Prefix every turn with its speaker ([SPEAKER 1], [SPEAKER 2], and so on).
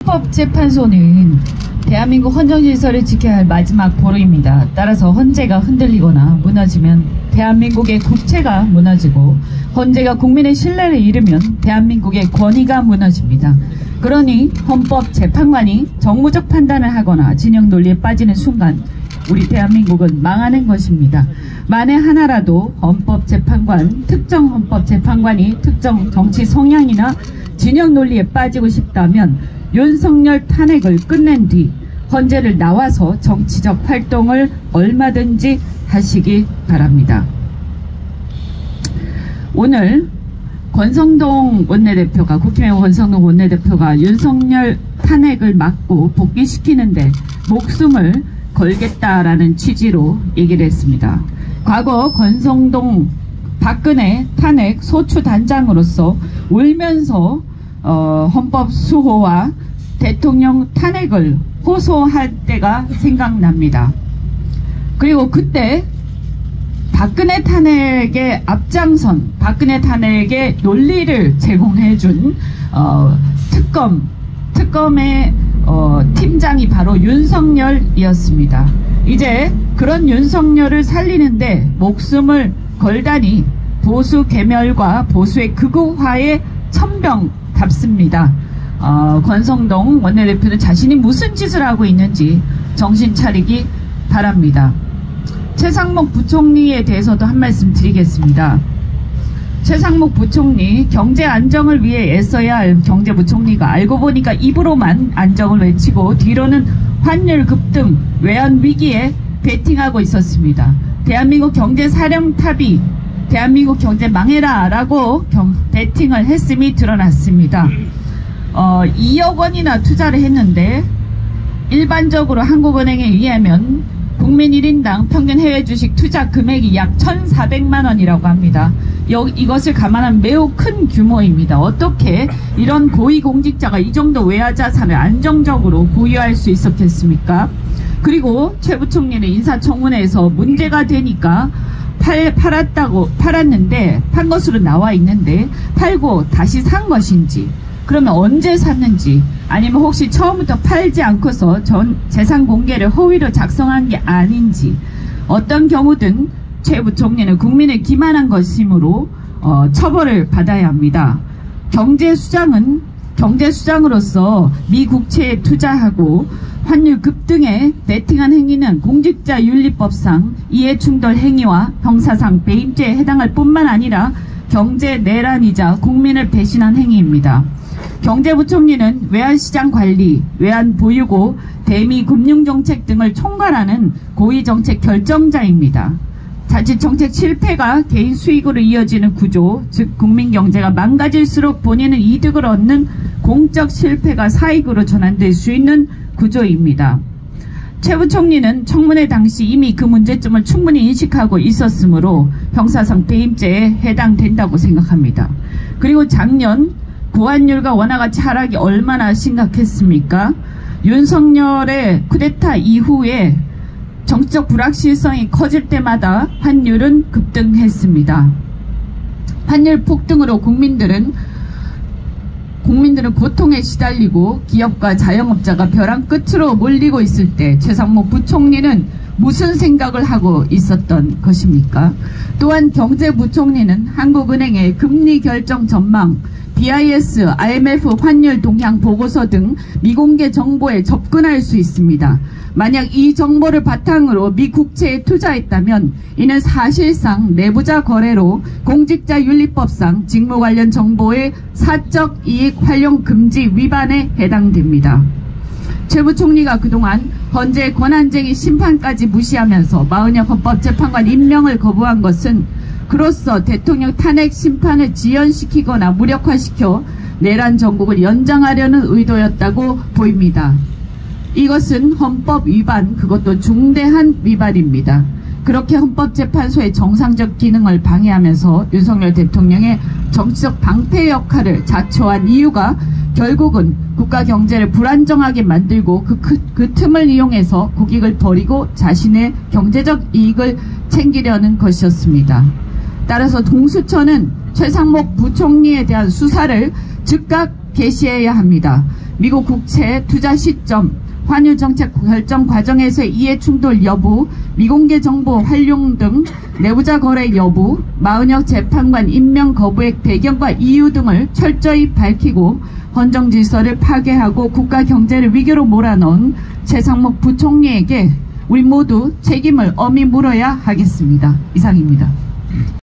[SPEAKER 1] 헌법재판소는 대한민국 헌정질서를 지켜야 할 마지막 보루입니다. 따라서 헌재가 흔들리거나 무너지면 대한민국의 국체가 무너지고, 헌재가 국민의 신뢰를 잃으면 대한민국의 권위가 무너집니다. 그러니 헌법재판관이 정무적 판단을 하거나 진영 논리에 빠지는 순간 우리 대한민국은 망하는 것입니다. 만에 하나라도 특정 헌법재판관이 특정 정치 성향이나 진영 논리에 빠지고 싶다면 윤석열 탄핵을 끝낸 뒤 헌재를 나와서 정치적 활동을 얼마든지 하시기 바랍니다. 오늘 권성동 원내대표가, 국힘의 권성동 원내대표가 윤석열 탄핵을 막고 복귀시키는데 목숨을 걸겠다라는 취지로 얘기를 했습니다. 과거 권성동 박근혜 탄핵 소추단장으로서 울면서 헌법 수호와 대통령 탄핵을 호소할 때가 생각납니다. 그리고 그때 박근혜 탄핵의 앞장선, 박근혜 탄핵의 논리를 제공해준 특검의 팀장이 바로 윤석열이었습니다. 이제 그런 윤석열을 살리는데 목숨을 걸다니 보수 괴멸과 보수의 극우화의 천병답습니다. 권성동 원내대표는 자신이 무슨 짓을 하고 있는지 정신 차리기 바랍니다. 최상목 부총리에 대해서도 한 말씀 드리겠습니다. 최상목 부총리, 경제 안정을 위해 애써야 할 경제부총리가 알고 보니까 입으로만 안정을 외치고 뒤로는 환율 급등, 외환 위기에 베팅하고 있었습니다. 대한민국 경제 사령탑이 대한민국 경제 망해라 라고 베팅을 했음이 드러났습니다. 2억 원이나 투자를 했는데 일반적으로 한국은행에 의하면 국민 1인당 평균 해외 주식 투자 금액이 약 1,400만 원이라고 합니다. 이것을 감안하면 매우 큰 규모입니다. 어떻게 이런 고위공직자가 이 정도 외화 자산을 안정적으로 보유할 수 있었겠습니까? 그리고 최 부총리는 인사청문회에서 문제가 되니까 팔았는데, 판 것으로 나와 있는데 팔고 다시 산 것인지, 그러면 언제 샀는지, 아니면 혹시 처음부터 팔지 않고서 전 재산 공개를 허위로 작성한 게 아닌지, 어떤 경우든 최 부총리는 국민을 기만한 것이므로 처벌을 받아야 합니다. 경제수장으로서 미 국채에 투자하고 환율 급등에 베팅한 행위는 공직자윤리법상 이해충돌 행위와 형사상 배임죄에 해당할 뿐만 아니라 경제 내란이자 국민을 배신한 행위입니다. 경제부총리는 외환시장 관리, 외환 보유고, 대미 금융정책 등을 총괄하는 고위정책 결정자입니다. 자칫정책 실패가 개인 수익으로 이어지는 구조, 즉 국민경제가 망가질수록 본인은 이득을 얻는 공적 실패가 사익으로 전환될 수 있는 구조입니다. 최 부총리는 청문회 당시 이미 그 문제점을 충분히 인식하고 있었으므로 형사상 배임죄에 해당된다고 생각합니다. 그리고 작년 고환율과 원화가 하락이 얼마나 심각했습니까? 윤석열의 쿠데타 이후에 정치적 불확실성이 커질 때마다 환율은 급등했습니다. 환율 폭등으로 국민들은 고통에 시달리고 기업과 자영업자가 벼랑 끝으로 몰리고 있을 때 최상목 부총리는 무슨 생각을 하고 있었던 것입니까? 또한 경제부총리는 한국은행의 금리 결정 전망, BIS, IMF 환율 동향 보고서 등 미공개 정보에 접근할 수 있습니다. 만약 이 정보를 바탕으로 미 국채에 투자했다면 이는 사실상 내부자 거래로 공직자윤리법상 직무 관련 정보의 사적 이익 활용 금지 위반에 해당됩니다. 최 부총리가 그동안 헌재 권한쟁의 심판까지 무시하면서 마은혁 헌법재판관 임명을 거부한 것은 그로써 대통령 탄핵 심판을 지연시키거나 무력화시켜 내란 정국을 연장하려는 의도였다고 보입니다. 이것은 헌법 위반, 그것도 중대한 위반입니다. 그렇게 헌법재판소의 정상적 기능을 방해하면서 윤석열 대통령의 정치적 방패 역할을 자초한 이유가 결국은 국가 경제를 불안정하게 만들고 그 틈을 이용해서 국익을 버리고 자신의 경제적 이익을 챙기려는 것이었습니다. 따라서 동수처는 최상목 부총리에 대한 수사를 즉각 개시해야 합니다. 미국 국채 투자 시점, 환율 정책 결정 과정에서의 이해 충돌 여부, 미공개 정보 활용 등 내부자 거래 여부, 마은혁 재판관 임명 거부의 배경과 이유 등을 철저히 밝히고 헌정 질서를 파괴하고 국가 경제를 위기로 몰아넣은 최상목 부총리에게 우리 모두 책임을 엄히 물어야 하겠습니다. 이상입니다.